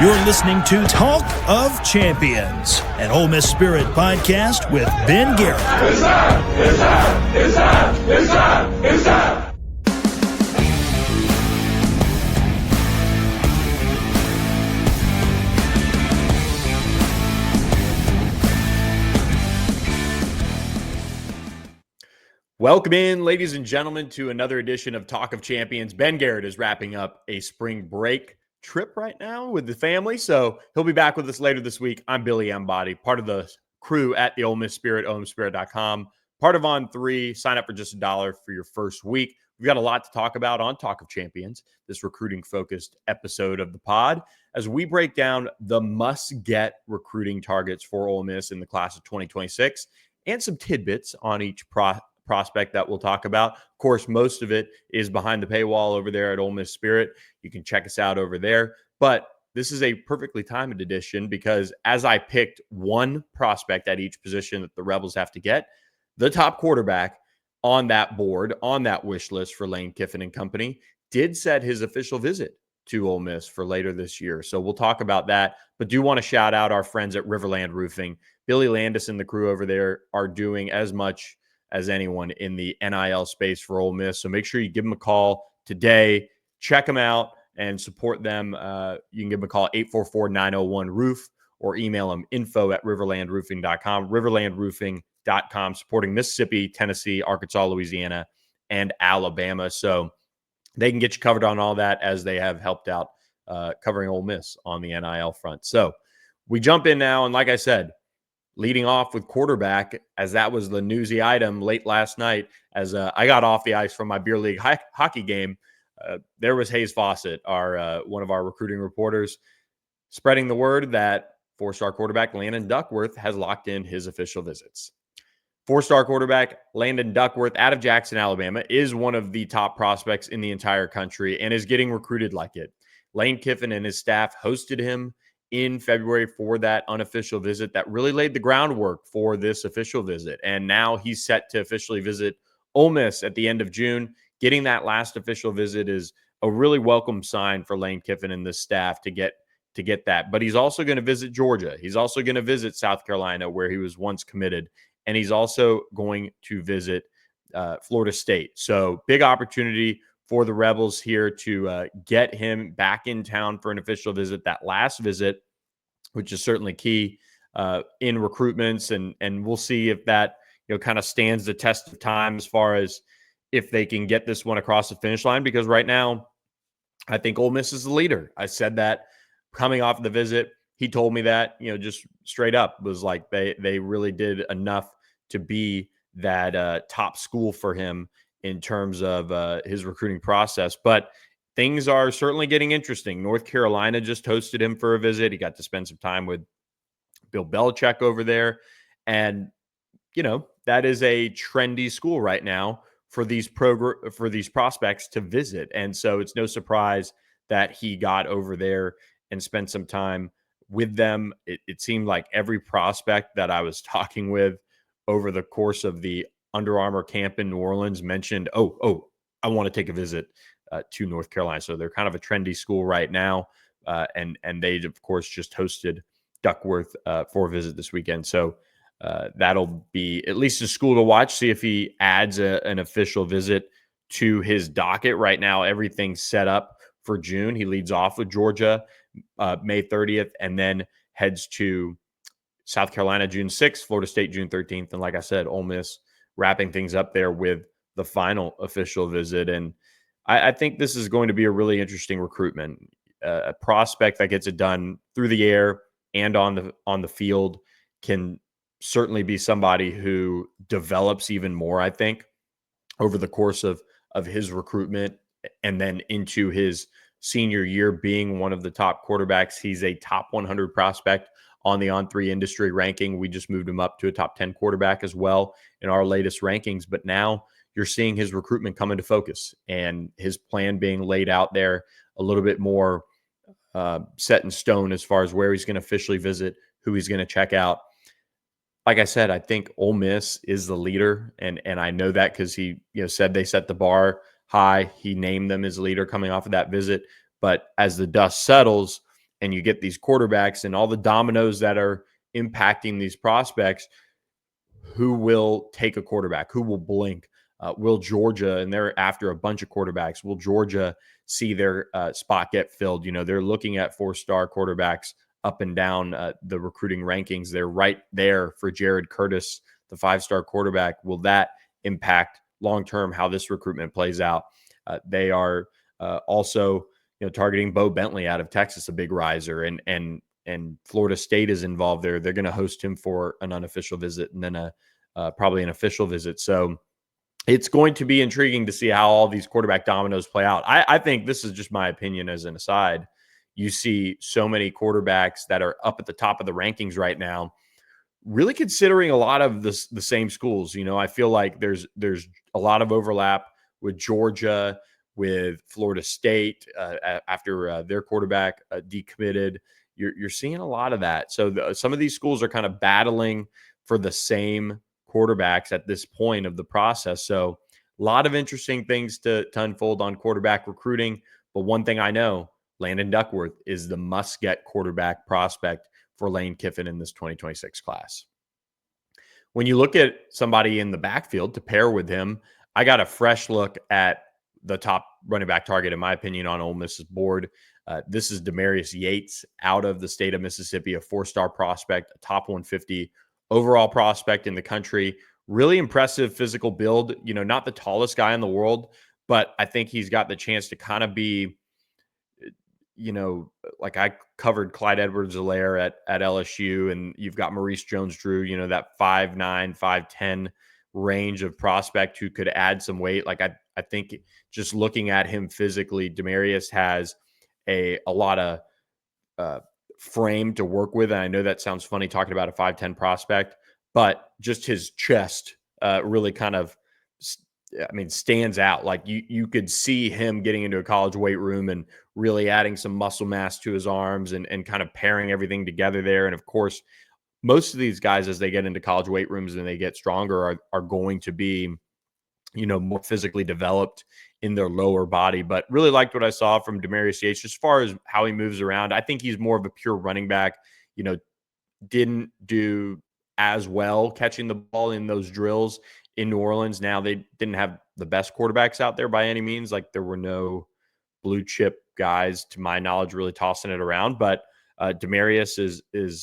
You're listening to Talk of Champions, an Ole Miss Spirit podcast with Ben Garrett. It's time! It's time! It's time! It's time! It's time! Welcome in, ladies and gentlemen, to another edition of Talk of Champions. Ben Garrett is wrapping up a spring break trip right now with the family, so he'll be back with us later this week. I'm Billy Embody, part of the crew at the Ole Miss Spirit, OleMissSpirit.com, part of On3. Sign up for just $1 for your first week. We've got a lot to talk about on Talk of Champions, this recruiting-focused episode of the pod, as we break down the must-get recruiting targets for Ole Miss in the class of 2026 and some tidbits on each prospect that we'll talk about. Of course, most of it is behind the paywall over there at Ole Miss Spirit. You can check us out over there. But this is a perfectly timed edition because as I picked one prospect at each position that the Rebels have to get, the top quarterback on that board, on that wish list for Lane Kiffin and company, did set his official visit to Ole Miss for later this year. So we'll talk about that. But do want to shout out our friends at RiverLand Roofing. Billy Landis and the crew over there are doing as much as anyone in the NIL space for Ole Miss. So make sure you give them a call today. Check them out and support them. You can give them a call, 844-901-ROOF, or email them, info@riverlandroofing.com, riverlandroofing.com, supporting Mississippi, Tennessee, Arkansas, Louisiana, and Alabama. So they can get you covered on all that as they have helped out covering Ole Miss on the NIL front. So we jump in now, and like I said, leading off with quarterback, as that was the newsy item late last night. As I got off the ice from my beer league hockey game, there was Hayes Fawcett, our one of our recruiting reporters, spreading the word that four-star quarterback Landon Duckworth has locked in his official visits. Four-star quarterback Landon Duckworth out of Jackson, Alabama, is one of the top prospects in the entire country and is getting recruited like it. Lane Kiffin and his staff hosted him in February for that unofficial visit that really laid the groundwork for this official visit. And now he's set to officially visit Ole Miss at the end of June. Getting that last official visit is a really welcome sign for Lane Kiffin and the staff to get that. But he's also going to visit Georgia. He's also going to visit South Carolina, where he was once committed. And he's also going to visit Florida State. So big opportunity for the Rebels here to get him back in town for an official visit. That last visit, which is certainly key in recruitments, and we'll see if that kind of stands the test of time as far as if they can get this one across the finish line. Because right now, I think Ole Miss is the leader. I said that coming off the visit. He told me that just straight up was like they really did enough to be that top school for him in terms of his recruiting process. But things are certainly getting interesting. North Carolina just hosted him for a visit. He got to spend some time with Bill Belichick over there. And, that is a trendy school right now for these prospects to visit. And so it's no surprise that he got over there and spent some time with them. It seemed like every prospect that I was talking with over the course of the Under Armour camp in New Orleans mentioned, I want to take a visit to North Carolina. So they're kind of a trendy school right now. And they, of course, just hosted Duckworth for a visit this weekend. So that'll be at least a school to watch, see if he adds an official visit to his docket. Right now, everything's set up for June. He leads off with Georgia May 30th and then heads to South Carolina June 6th, Florida State June 13th. And like I said, Ole Miss wrapping things up there with the final official visit. And I think this is going to be a really interesting recruitment. A prospect that gets it done through the air and on the field can certainly be somebody who develops even more, I think, over the course of his recruitment and then into his senior year being one of the top quarterbacks. He's a top 100 prospect on the On3 industry ranking. We just moved him up to a top 10 quarterback as well in our latest rankings. But now you're seeing his recruitment come into focus and his plan being laid out there a little bit more set in stone as far as where he's going to officially visit, who he's going to check out. Like I said, I think Ole Miss is the leader, and I know that because he said they set the bar high. He named them as leader coming off of that visit. But as the dust settles and you get these quarterbacks and all the dominoes that are impacting these prospects, who will take a quarterback? Who will blink? Will Georgia, and they're after a bunch of quarterbacks, will Georgia see their spot get filled? They're looking at 4-star quarterbacks up and down the recruiting rankings. They're right there for Jared Curtis, the 5-star quarterback. Will that impact long-term how this recruitment plays out? They are also targeting Bo Bentley out of Texas, a big riser, and Florida State is involved there. They're going to host him for an unofficial visit and then probably an official visit. So it's going to be intriguing to see how all these quarterback dominoes play out. I think, this is just my opinion as an aside, you see so many quarterbacks that are up at the top of the rankings right now, really considering a lot of the same schools. I feel like there's a lot of overlap with Georgia, with Florida State after their quarterback decommitted. You're seeing a lot of that. So some of these schools are kind of battling for the same quarterbacks at this point of the process. So a lot of interesting things to unfold on quarterback recruiting. But one thing I know, Landon Duckworth is the must-get quarterback prospect for Lane Kiffin in this 2026 class. When you look at somebody in the backfield to pair with him, I got a fresh look at the top running back target, in my opinion, on Ole Miss's board. This is Demarius Yates out of the state of Mississippi, a 4-star prospect, a top 150 overall prospect in the country. Really impressive physical build. Not the tallest guy in the world, but I think he's got the chance to kind of be, like I covered Clyde Edwards-Helaire at LSU, and you've got Maurice Jones-Drew, that 5'9", 5'10" range of prospect who could add some weight. Like I think just looking at him physically, Demarius has a lot of frame to work with. And I know that sounds funny talking about a 5'10" prospect, but just his chest really kind of, stands out. Like you could see him getting into a college weight room and really adding some muscle mass to his arms and kind of pairing everything together there. And of course, most of these guys, as they get into college weight rooms and they get stronger, are going to be, more physically developed in their lower body. But really liked what I saw from Demarius Yates as far as how he moves around. I think he's more of a pure running back. Didn't do as well catching the ball in those drills in New Orleans. Now, they didn't have the best quarterbacks out there by any means. Like, there were no blue chip guys, to my knowledge, really tossing it around. But Demarius is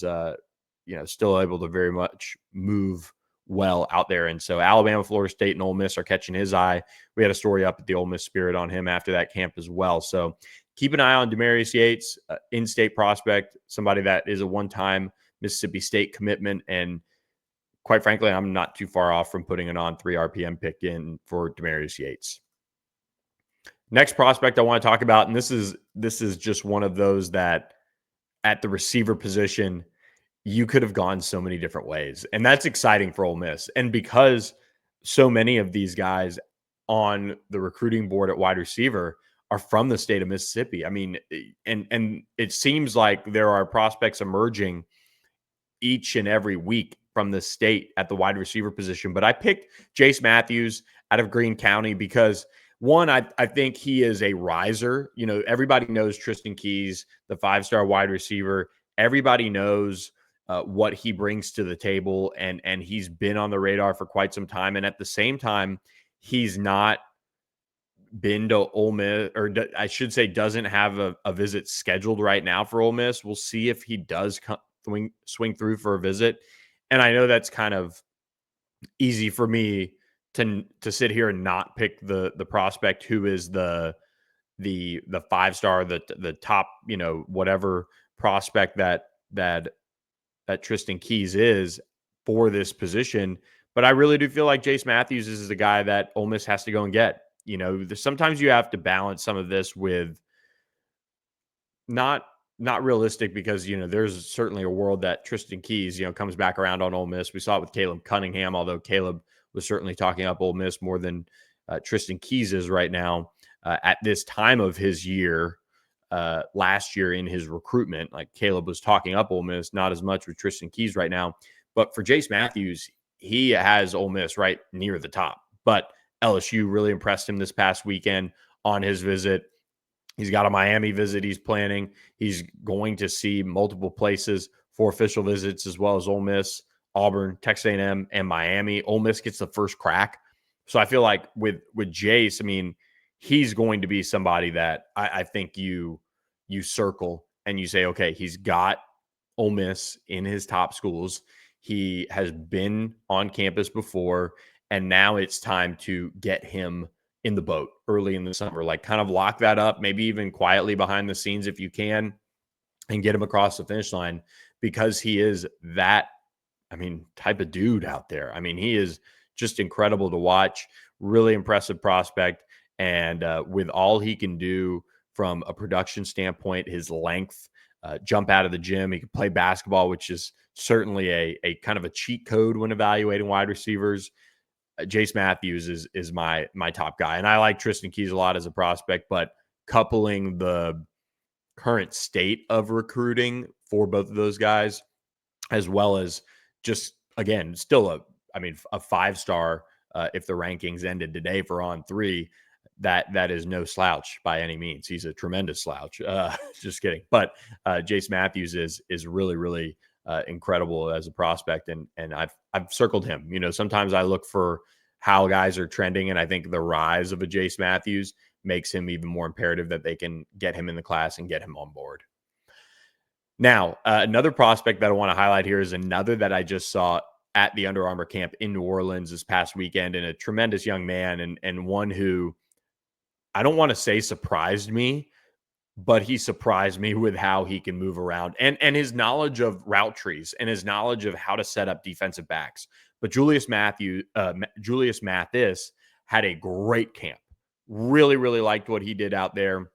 still able to very much move well out there. And so Alabama, Florida State, and Ole Miss are catching his eye. We had a story up at the Ole Miss Spirit on him after that camp as well. So keep an eye on Demarius Yates, in-state prospect, somebody that is a one-time Mississippi State commitment. And quite frankly, I'm not too far off from putting an on 3 RPM pick in for Demarius Yates. Next prospect I want to talk about, and this is just one of those that at the receiver position, you could have gone so many different ways. And that's exciting for Ole Miss. And because so many of these guys on the recruiting board at wide receiver are from the state of Mississippi. And it seems like there are prospects emerging each and every week from the state at the wide receiver position. But I picked Jace Matthews out of Greene County because, one, I think he is a riser. Everybody knows Tristan Keys, the 5-star wide receiver. Everybody knows what he brings to the table, and he's been on the radar for quite some time. And at the same time, he's not been to Ole Miss, or I should say doesn't have a visit scheduled right now for Ole Miss. We'll see if he does swing through for a visit. And I know that's kind of easy for me to sit here and not pick the prospect who is the 5-star, the top, whatever prospect that Tristan Keys is for this position. But I really do feel like Jace Matthews is the guy that Ole Miss has to go and get. Sometimes you have to balance some of this with not realistic, because, there's certainly a world that Tristan Keys, comes back around on Ole Miss. We saw it with Caleb Cunningham, although Caleb was certainly talking up Ole Miss more than Tristan Keys is right now at this time of his year. Last year in his recruitment, like, Caleb was talking up Ole Miss, not as much with Tristan Keys right now. But for Jace Matthews, he has Ole Miss right near the top. But LSU really impressed him this past weekend on his visit. He's got a Miami visit he's planning. He's going to see multiple places for official visits, as well as Ole Miss, Auburn, Texas A&M, and Miami. Ole Miss gets the first crack. So I feel like with Jace, I mean, he's going to be somebody that I think you circle and you say, okay, he's got Ole Miss in his top schools. He has been on campus before, and now it's time to get him in the boat early in the summer. Like, kind of lock that up, maybe even quietly behind the scenes if you can, and get him across the finish line, because he is that, I mean, type of dude out there. I mean, he is just incredible to watch, really impressive prospect. And with all he can do from a production standpoint, his length, jump out of the gym, he can play basketball, which is certainly a kind of a cheat code when evaluating wide receivers. Jace Matthews is my top guy. And I like Tristan Keys a lot as a prospect, but coupling the current state of recruiting for both of those guys, as well as just, again, still a 5-star, if the rankings ended today for On3, that is no slouch by any means. He's a tremendous slouch. Just kidding. But Jace Matthews is really, really incredible as a prospect, and I've circled him. Sometimes I look for how guys are trending, and I think the rise of a Jace Matthews makes him even more imperative that they can get him in the class and get him on board. Now, another prospect that I want to highlight here is another that I just saw at the Under Armour camp in New Orleans this past weekend, and a tremendous young man, and one who I don't want to say surprised me, but he surprised me with how he can move around and his knowledge of route trees and his knowledge of how to set up defensive backs. But Julius Mathis had a great camp. Really, really liked what he did out there.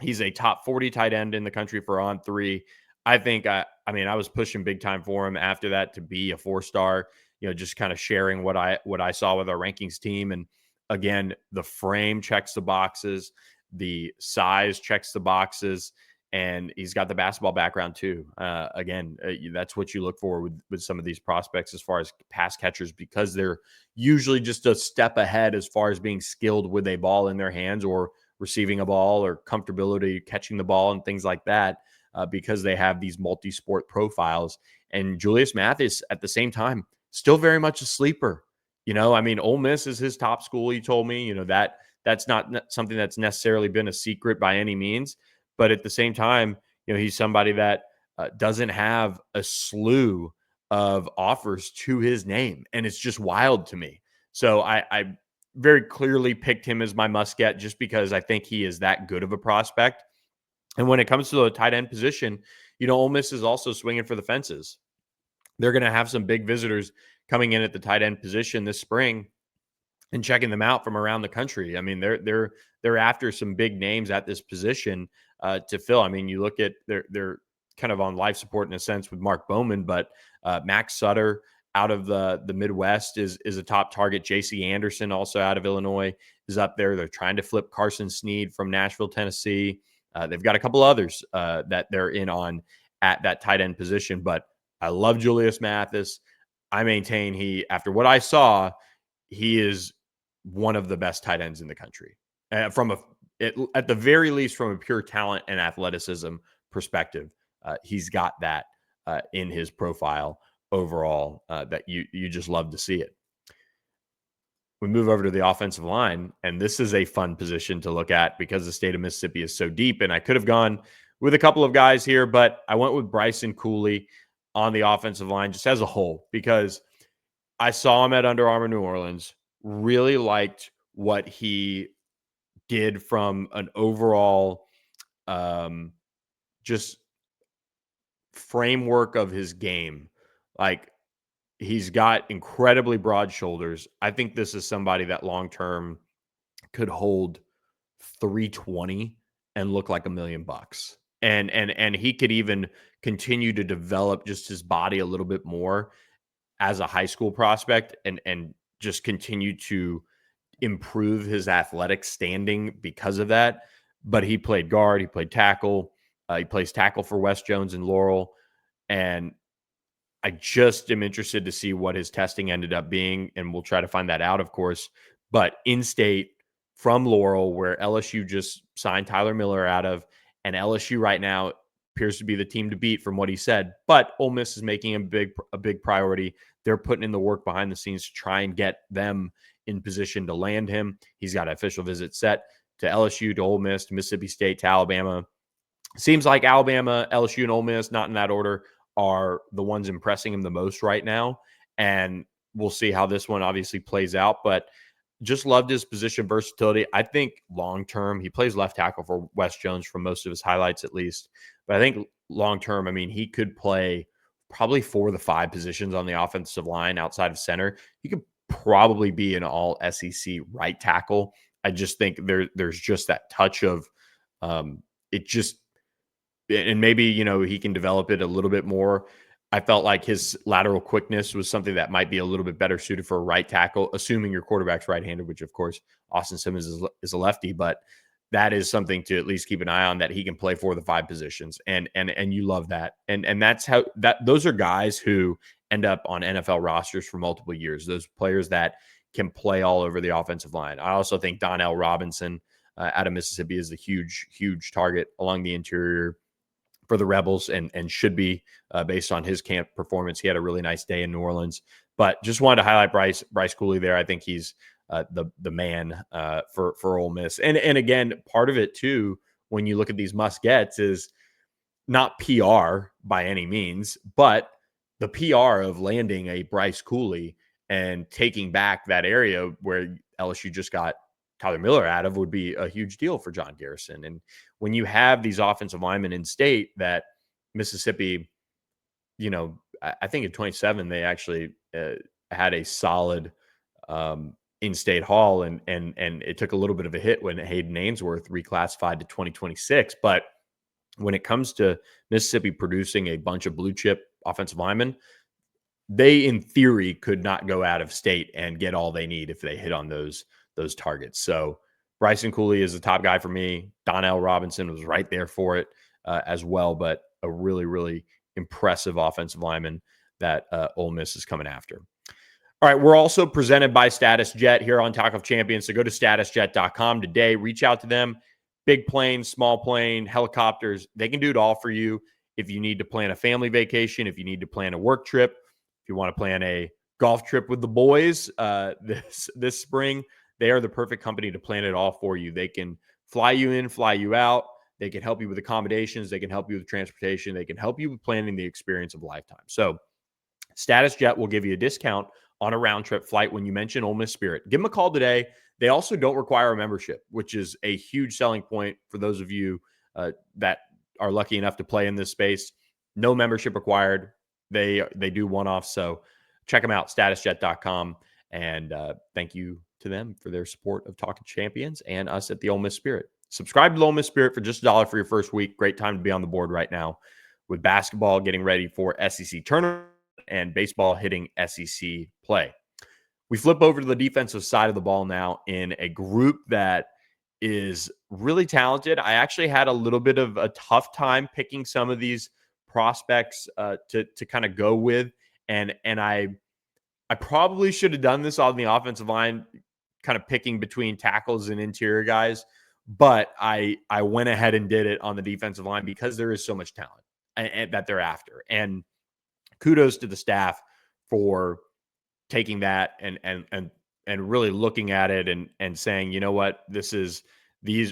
He's a top 40 tight end in the country for On3. I think, I was pushing big time for him after that to be a 4-star, just kind of sharing what I saw with our rankings team. And again, the frame checks the boxes, the size checks the boxes, and he's got the basketball background too. That's what you look for with some of these prospects as far as pass catchers, because they're usually just a step ahead as far as being skilled with a ball in their hands, or receiving a ball, or comfortability catching the ball and things like that, because they have these multi-sport profiles. And Julius Mathis, at the same time, still very much a sleeper. Ole Miss is his top school, he told me. That's not something that's necessarily been a secret by any means. But at the same time, he's somebody that doesn't have a slew of offers to his name. And it's just wild to me. So I very clearly picked him as my must get, just because I think he is that good of a prospect. And when it comes to the tight end position, Ole Miss is also swinging for the fences. They're going to have some big visitors coming in at the tight end position this spring and checking them out from around the country. I mean, they're after some big names at this position to fill. I mean, you look at they're kind of on life support in a sense with Mark Bowman, but Max Sutter out of the Midwest is a top target. JC Anderson, also out of Illinois, is up there. They're trying to flip Carson Sneed from Nashville, Tennessee. They've got a couple others that they're in on at that tight end position, but I love Julius Mathis. I maintain after what I saw, he is one of the best tight ends in the country, at the very least from a pure talent and athleticism perspective. He's got that in his profile overall, that you just love to see it. We move over to the offensive line, and this is a fun position to look at because the state of Mississippi is so deep. And I could have gone with a couple of guys here, but I went with Bryson Cooley on the offensive line just as a whole, because I saw him at Under Armour New Orleans, really liked what he did from an overall just framework of his game. Like, he's got incredibly broad shoulders. I think this is somebody that long-term could hold 320 and look like $1 million. And he could even continue to develop just his body a little bit more as a high school prospect, and just continue to improve his athletic standing because of that. But he played guard, he played tackle, he plays tackle for West Jones and Laurel. And I just am interested to see what his testing ended up being, and we'll try to find that out, of course. But in-state from Laurel, where LSU just signed Tyler Miller out of, and LSU right now appears to be the team to beat from what he said. But Ole Miss is making a big priority. They're putting in the work behind the scenes to try and get them in position to land him. He's got an official visit set to LSU, to Ole Miss, to Mississippi State, to Alabama. Seems like Alabama, LSU, and Ole Miss, not in that order, are the ones impressing him the most right now. And we'll see how this one obviously plays out. But just loved his position versatility. I think long term, he plays left tackle for Wes Jones from most of his highlights, at least. But I think long term, I mean, he could play probably 4 of the 5 positions on the offensive line outside of center. He could probably be an all SEC right tackle. I just think there's just that touch of it just, and maybe, you know, he can develop it a little bit more. I felt like his lateral quickness was something that might be a little bit better suited for a right tackle, assuming your quarterback's right-handed, which of course Austin Simmons is a lefty, but that is something to at least keep an eye on, that he can play 4 of the 5 positions. And you love that. And that's how those are guys who end up on NFL rosters for multiple years. Those players that can play all over the offensive line. I also think Donnell Robinson out of Mississippi is a huge target along the interior for the Rebels, and should be based on his camp performance. He had a really nice day in New Orleans, but just wanted to highlight Bryce Cooley there. I think he's the man for Ole Miss. And again, part of it too, when you look at these must gets, is not PR by any means, but the PR of landing a Bryce Cooley and taking back that area where LSU just got Tyler Miller out of would be a huge deal for John Garrison. And when you have these offensive linemen in state that Mississippi, you know, I think in 27, they actually had a solid in-state haul, and it took a little bit of a hit when Hayden Ainsworth reclassified to 2026. But when it comes to Mississippi producing a bunch of blue chip offensive linemen, they in theory could not go out of state and get all they need if they hit on those targets. So Bryson Cooley is the top guy for me. Donnell Robinson was right there for it as well, but a really impressive offensive lineman that Ole Miss is coming after. All right, we're also presented by Status Jet here on Talk of Champions. So go to statusjet.com today. Reach out to them. Big plane, small plane, helicopters. They can do it all for you. If you need to plan a family vacation, if you need to plan a work trip, if you want to plan a golf trip with the boys this spring, they are the perfect company to plan it all for you. They can fly you in, fly you out. They can help you with accommodations. They can help you with transportation. They can help you with planning the experience of a lifetime. So Status Jet will give you a discount on a round trip flight when you mention Ole Miss Spirit. Give them a call today. They also don't require a membership, which is a huge selling point for those of you that are lucky enough to play in this space. No membership required. They do one-offs. So check them out, statusjet.com. And thank you to them for their support of Talking Champions and us at the Ole Miss Spirit. Subscribe to the Ole Miss Spirit for just $1 for your first week. Great time to be on the board right now with basketball getting ready for SEC tournament and baseball hitting SEC play. We flip over to the defensive side of the ball now in a group that is really talented. I actually had a little bit of a tough time picking some of these prospects to kind of go with. And I probably should have done this on the offensive line, kind of picking between tackles and interior guys. But I went ahead and did it on the defensive line because there is so much talent and that they're after. And kudos to the staff for taking that and really looking at it and saying, you know what,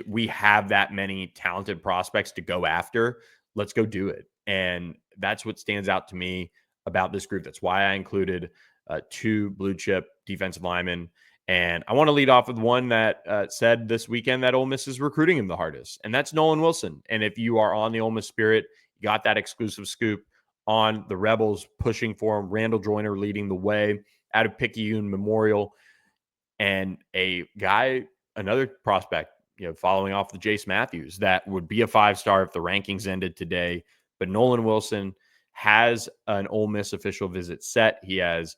we have that many talented prospects to go after. Let's go do it. And that's what stands out to me about this group. That's why I included 2 blue chip defensive linemen. And I want to lead off with one that said this weekend that Ole Miss is recruiting him the hardest, and that's Nolan Wilson. And if you are on the Ole Miss Spirit, you got that exclusive scoop on the Rebels pushing for him. Randall Joyner leading the way out of Picayune Memorial, and a guy, another prospect, following off the Jace Matthews, that would be a 5-star if the rankings ended today. But Nolan Wilson has an Ole Miss official visit set. He has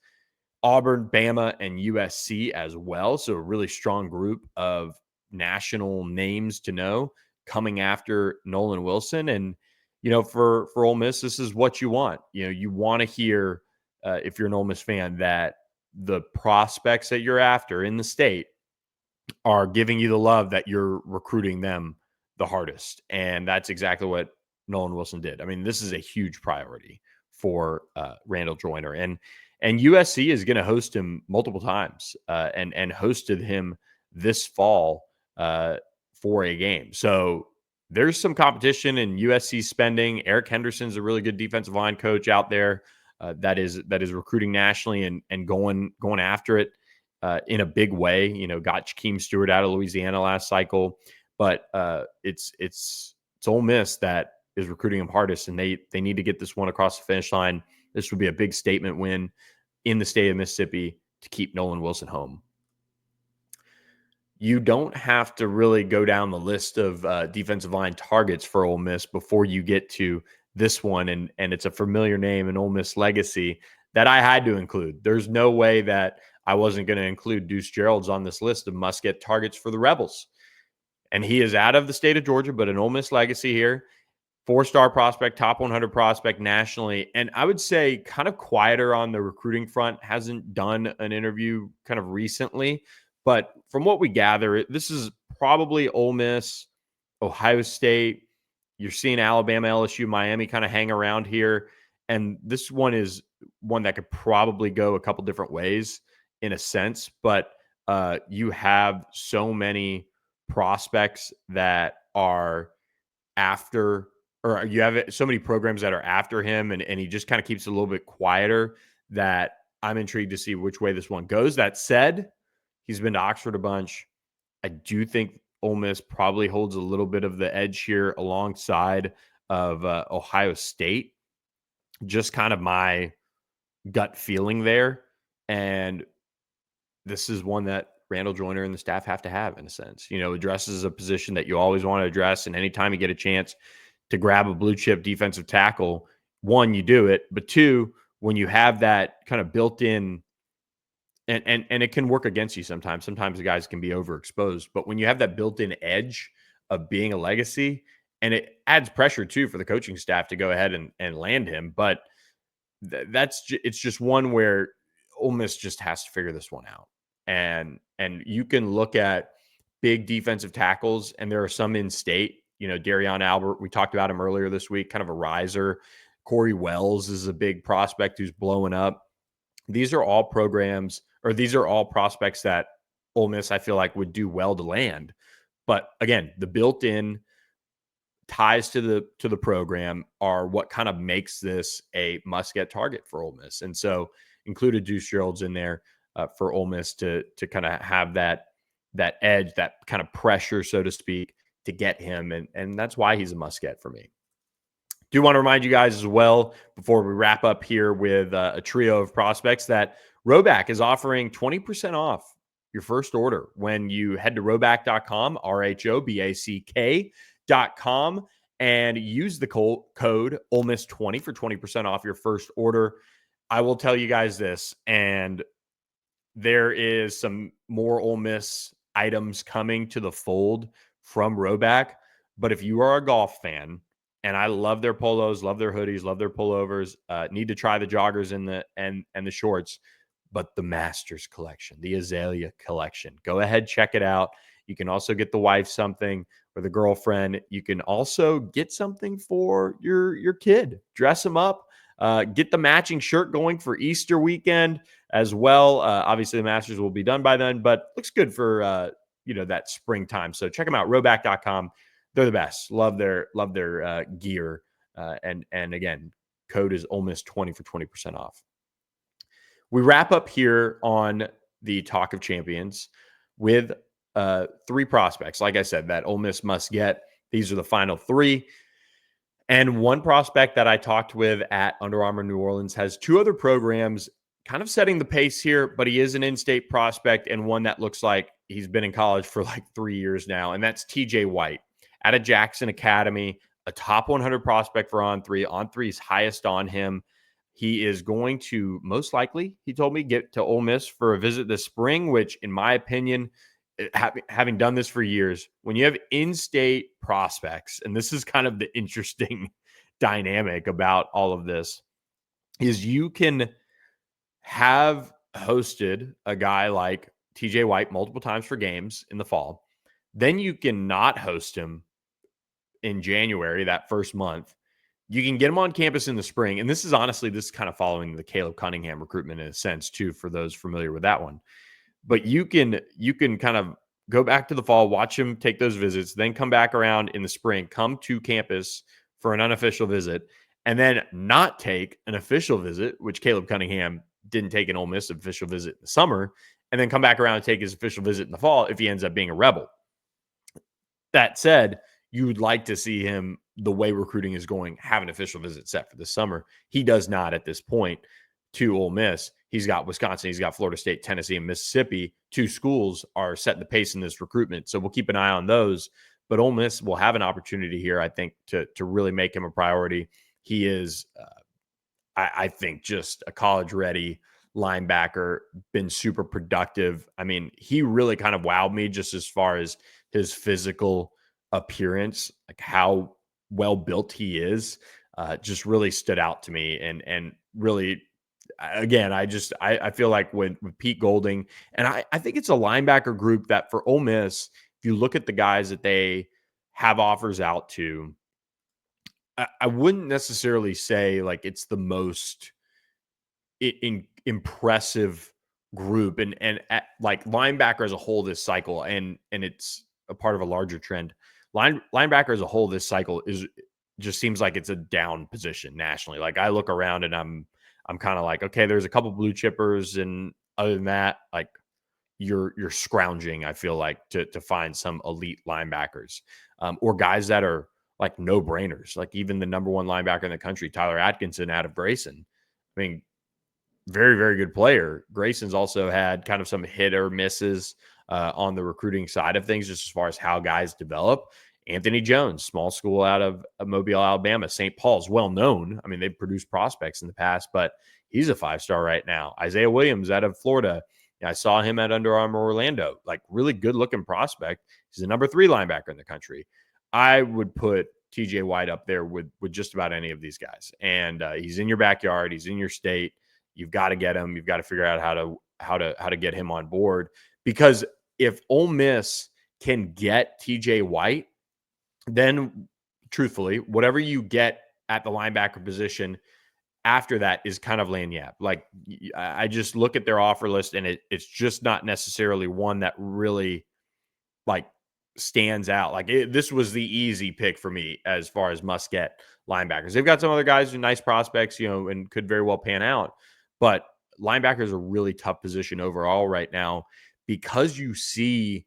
Auburn, Bama, and USC as well. So a really strong group of national names to know coming after Nolan Wilson. And, for Ole Miss, this is what you want. You want to hear, if you're an Ole Miss fan, that the prospects that you're after in the state are giving you the love that you're recruiting them the hardest. And that's exactly what Nolan Wilson did. I mean, this is a huge priority for Randall Joyner. And USC is going to host him multiple times and hosted him this fall for a game. So there's some competition in USC spending. Eric Henderson's a really good defensive line coach out there that is recruiting nationally and going after it in a big way. You know, got Jakeem Stewart out of Louisiana last cycle, but it's Ole Miss that is recruiting him hardest, and they need to get this one across the finish line. This would be a big statement win in the state of Mississippi to keep Nolan Wilson home. You don't have to really go down the list of defensive line targets for Ole Miss before you get to this one, and it's a familiar name in Ole Miss legacy that I had to include. There's no way that I wasn't going to include Deuce Gerald's on this list of must-get targets for the Rebels. And he is out of the state of Georgia, but an Ole Miss legacy here. 4-star prospect, top 100 prospect nationally. And I would say kind of quieter on the recruiting front, hasn't done an interview kind of recently. But from what we gather, this is probably Ole Miss, Ohio State. You're seeing Alabama, LSU, Miami kind of hang around here. And this one is one that could probably go a couple different ways in a sense. But you have so many prospects that are after, or you have so many programs that are after him, and he just kind of keeps it a little bit quieter, that I'm intrigued to see which way this one goes. That said, he's been to Oxford a bunch. I do think Ole Miss probably holds a little bit of the edge here alongside of Ohio State. Just kind of my gut feeling there. And this is one that Randall Joyner and the staff have to have in a sense. You know, addresses a position that you always want to address. And anytime you get a chance to grab a blue chip defensive tackle, one, you do it. But two, when you have that kind of built in, and it can work against you sometimes. Sometimes the guys can be overexposed. But when you have that built-in edge of being a legacy, and it adds pressure too for the coaching staff to go ahead and land him. But it's just one where Ole Miss just has to figure this one out. And you can look at big defensive tackles, and there are some in state. You know, Darion Albert, we talked about him earlier this week, kind of a riser. Corey Wells is a big prospect who's blowing up. These are all programs, or these are all prospects that Ole Miss, I feel like, would do well to land. But again, the built-in ties to the program are what kind of makes this a must-get target for Ole Miss. And so included Deuce Gerald's in there for Ole Miss to kind of have that edge, that kind of pressure, so to speak, to get him. And that's why he's a must-get for me. Do want to remind you guys as well, before we wrap up here with a trio of prospects, that Roback is offering 20% off your first order when you head to roback.com, RHOBACK.com, and use the code Ole Miss 20 for 20% off your first order. I will tell you guys this, and there is some more Ole Miss items coming to the fold from Roback. But if you are a golf fan, and I love their polos, love their hoodies, love their pullovers, need to try the joggers and the shorts, but the Masters collection, the Azalea collection, go ahead, check it out. You can also get the wife something, or the girlfriend. You can also get something for your kid. Dress them up. Get the matching shirt going for Easter weekend as well. Obviously, the Masters will be done by then, but looks good for that springtime. So check them out, roback.com. They're the best. Love their gear. And again, code is Ole Miss 20 for 20% off. We wrap up here on the Talk of Champions with 3 prospects. Like I said, that Ole Miss must get. These are the final 3. And one prospect that I talked with at Under Armour New Orleans has 2 other programs kind of setting the pace here, but he is an in-state prospect, and one that looks like he's been in college for like 3 years now, and that's TJ White out of Jackson Academy, a top 100 prospect for On3. On3's highest on him. He is going to most likely, he told me, get to Ole Miss for a visit this spring, which in my opinion, having done this for years, when you have in-state prospects, and this is kind of the interesting dynamic about all of this, is you can have hosted a guy like TJ White multiple times for games in the fall. Then you can not host him in January, that first month. You can get him on campus in the spring. And this is kind of following the Caleb Cunningham recruitment in a sense too, for those familiar with that one. But you can kind of go back to the fall, watch him take those visits, then come back around in the spring, come to campus for an unofficial visit, and then not take an official visit, which Caleb Cunningham didn't take an Ole Miss official visit in the summer, and then come back around and take his official visit in the fall if he ends up being a Rebel. That said, you would like to see him, the way recruiting is going, have an official visit set for this summer. He does not at this point to Ole Miss. He's got Wisconsin, he's got Florida State, Tennessee, and Mississippi. 2 schools are setting the pace in this recruitment. So we'll keep an eye on those. But Ole Miss will have an opportunity here, I think, to really make him a priority. He is, I think, just a college-ready linebacker, been super productive. I mean, he really kind of wowed me just as far as his physical appearance, like how well built he is, just really stood out to me. And really, again, I feel like with Pete Golding, and I think it's a linebacker group that for Ole Miss, if you look at the guys that they have offers out to, I wouldn't necessarily say like it's the most impressive group, and like linebacker as a whole this cycle, and it's a part of a larger trend. Linebacker as a whole this cycle just seems like it's a down position nationally. Like I look around and I'm kind of like, okay, there's a couple blue chippers, and other than that, like you're scrounging, I feel like, to find some elite linebackers, or guys that are like no brainers. Like even the number 1 linebacker in the country, Tyler Atkinson out of Grayson. I mean, very, very good player. Grayson's also had kind of some hit or misses on the recruiting side of things, just as far as how guys develop. Anthony Jones, small school out of Mobile, Alabama. St. Paul's, well known. I mean, they've produced prospects in the past, but he's a 5-star right now. Isaiah Williams out of Florida. I saw him at Under Armour Orlando. Like really good looking prospect. He's the number 3 linebacker in the country. I would put TJ White up there with just about any of these guys. And he's in your backyard. He's in your state. You've got to get him. You've got to figure out how to get him on board, because if Ole Miss can get TJ White, then truthfully, whatever you get at the linebacker position after that is kind of lagniappe. Like I just look at their offer list, and it's just not necessarily one that really like stands out. Like this was the easy pick for me as far as must get linebackers. They've got some other guys who are nice prospects, and could very well pan out. But linebacker is a really tough position overall right now, because you see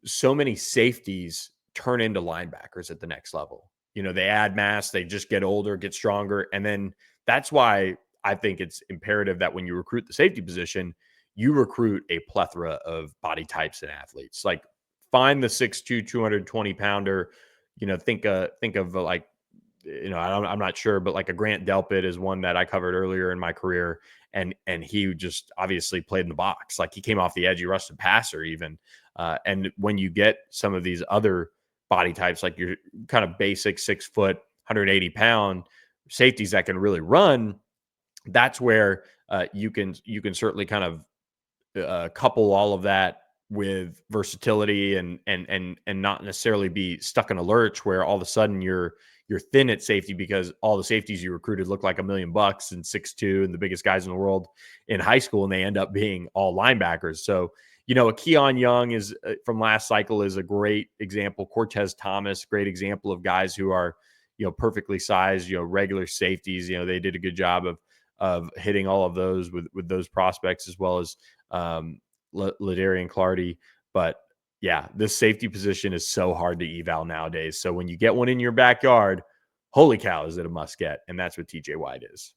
so many safeties turn into linebackers at the next level. They add mass, they just get older, get stronger. And then that's why I think it's imperative that when you recruit the safety position, you recruit a plethora of body types and athletes. Like find the 6'2", 220 pounder, think of like, I'm not sure, but like a Grant Delpit is one that I covered earlier in my career. And he just obviously played in the box. Like he came off the edge, he rushed a passer even. And when you get some of these other body types, like your kind of basic 6 foot, 180 pound safeties that can really run, that's where you can certainly kind of couple all of that with versatility and not necessarily be stuck in a lurch where all of a sudden you're thin at safety because all the safeties you recruited look like $1 million and 6'2" and the biggest guys in the world in high school, and they end up being all linebackers. So, a Keon Young is from last cycle is a great example. Cortez Thomas, great example of guys who are, perfectly sized, regular safeties. They did a good job of hitting all of those with those prospects, as well as Ladarian Clardy. But yeah, this safety position is so hard to eval nowadays. So when you get one in your backyard, holy cow, is it a must get? And that's what TJ White is.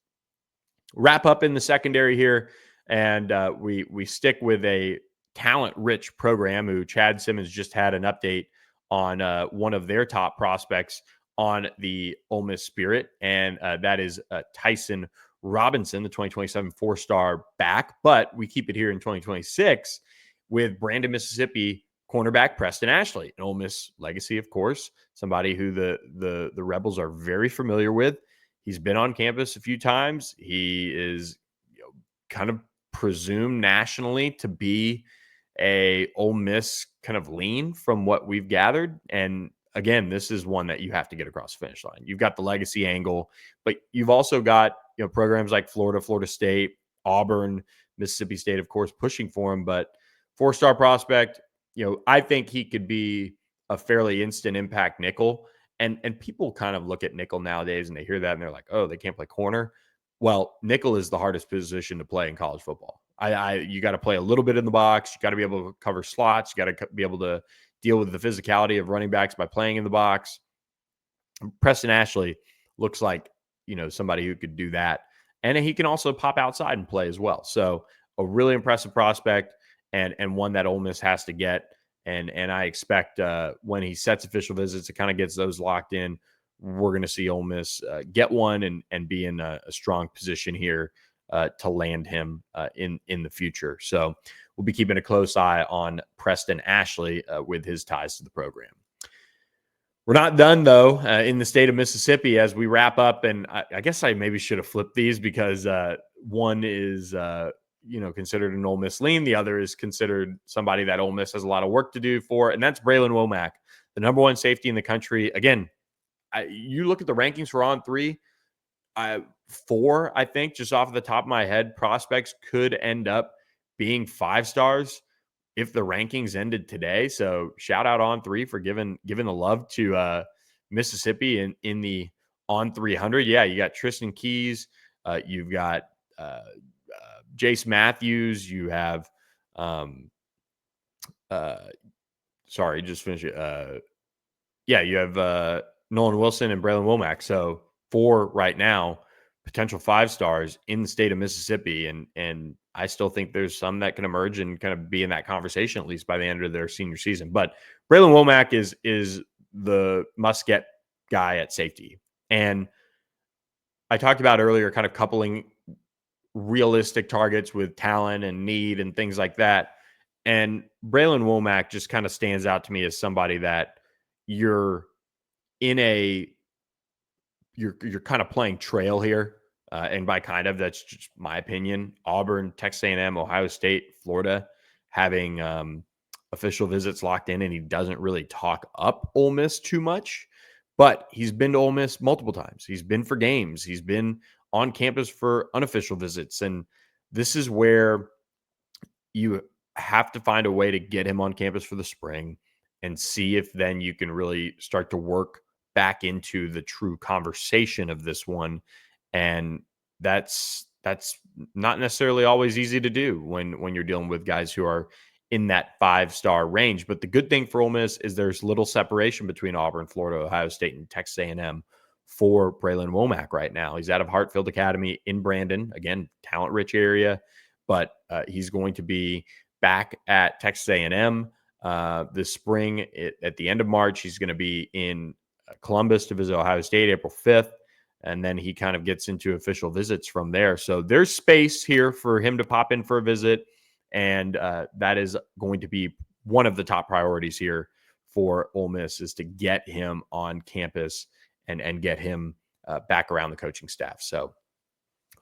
Wrap up in the secondary here. And we stick with a talent-rich program who Chad Simmons just had an update on one of their top prospects on the Ole Miss Spirit. And that is Tyson Robinson, the 2027 4-star back. But we keep it here in 2026 with Brandon, Mississippi cornerback Preston Ashley, an Ole Miss legacy, of course, somebody who the Rebels are very familiar with. He's been on campus a few times. He is kind of presumed nationally to be a Ole Miss kind of lean from what we've gathered. And again, this is one that you have to get across the finish line. You've got the legacy angle, but you've also got, programs like Florida, Florida State, Auburn, Mississippi State, of course, pushing for him. But 4-star prospect, I think he could be a fairly instant impact nickel. And people kind of look at nickel nowadays and they hear that and they're like, oh, they can't play corner. Well, nickel is the hardest position to play in college football. You got to play a little bit in the box. You got to be able to cover slots. You got to be able to deal with the physicality of running backs by playing in the box. Preston Ashley looks like, somebody who could do that. And he can also pop outside and play as well. So a really impressive prospect and one that Ole Miss has to get. And I expect when he sets official visits, it kind of gets those locked in. We're going to see Ole Miss get one and be in a strong position here to land him in the future. So we'll be keeping a close eye on Preston Ashley with his ties to the program. We're not done, though, in the state of Mississippi as we wrap up. And I guess I maybe should have flipped these because one is considered an Ole Miss lean. The other is considered somebody that Ole Miss has a lot of work to do for, and that's Braylon Womack, the number one safety in the country. Again, you look at the rankings for On 3, 4, I think, just off the top of my head, prospects could end up being 5 stars if the rankings ended today. So shout out On 3 for giving the love to Mississippi in the On 300. Yeah, you got Tristan Keys, you've got Jace Matthews, you have just finish it. You have Nolan Wilson and Braylon Womack. So 4 right now, potential 5 stars in the state of Mississippi. And I still think there's some that can emerge and kind of be in that conversation, at least by the end of their senior season. But Braylon Womack is the must-get guy at safety. And I talked about earlier kind of coupling realistic targets with talent and need and things like that. And Braylon Womack just kind of stands out to me as somebody that you're kind of playing trail here. And by kind of, that's just my opinion. Auburn, Texas A&M, Ohio State, Florida, having official visits locked in, and he doesn't really talk up Ole Miss too much. But he's been to Ole Miss multiple times. He's been for games. He's been on campus for unofficial visits. And this is where you have to find a way to get him on campus for the spring and see if then you can really start to work back into the true conversation of this one. And that's not necessarily always easy to do when you're dealing with guys who are in that 5-star range. But the good thing for Ole Miss is there's little separation between Auburn, Florida, Ohio State, and Texas A&M for Braylon Womack right now. He's out of Hartfield Academy in Brandon, again, talent-rich area, but he's going to be back at Texas A&M this spring. At the end of March, he's going to be in Columbus to visit Ohio State April 5th. And then he kind of gets into official visits from there. So there's space here for him to pop in for a visit. And that is going to be one of the top priorities here for Ole Miss, is to get him on campus and get him back around the coaching staff. So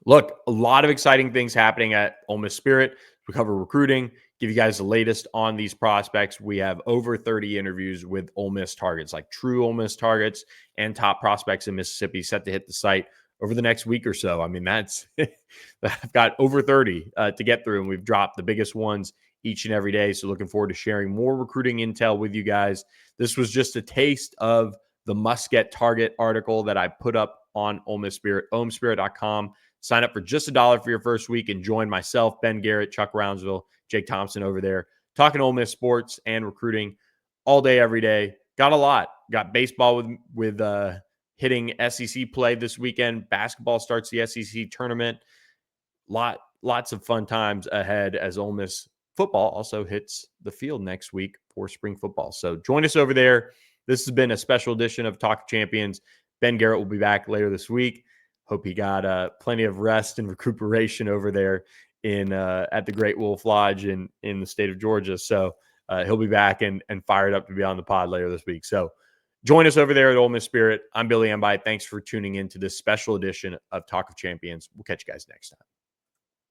look, a lot of exciting things happening at Ole Miss Spirit. We cover recruiting, give you guys the latest on these prospects. We have over 30 interviews with Ole Miss targets, like true Ole Miss targets and top prospects in Mississippi, set to hit the site over the next week or so. I mean, I've got over 30 to get through, and we've dropped the biggest ones each and every day. So looking forward to sharing more recruiting intel with you guys. This was just a taste of the must-get target article that I put up on Ole Miss Spirit, omspirit.com. Sign up for just $1 for your first week and join myself, Ben Garrett, Chuck Brownsville, Jake Thompson over there, talking Ole Miss sports and recruiting all day, every day. Got a lot. Got baseball with hitting SEC play this weekend. Basketball starts the SEC tournament. Lots of fun times ahead as Ole Miss football also hits the field next week for spring football. So join us over there. This has been a special edition of Talk of Champions. Ben Garrett will be back later this week. Hope he got plenty of rest and recuperation over there at the Great Wolf Lodge in the state of Georgia. So he'll be back and fired up to be on the pod later this week. So join us over there at Ole Miss Spirit. I'm Billy Embody. Thanks for tuning in to this special edition of Talk of Champions. We'll catch you guys next time.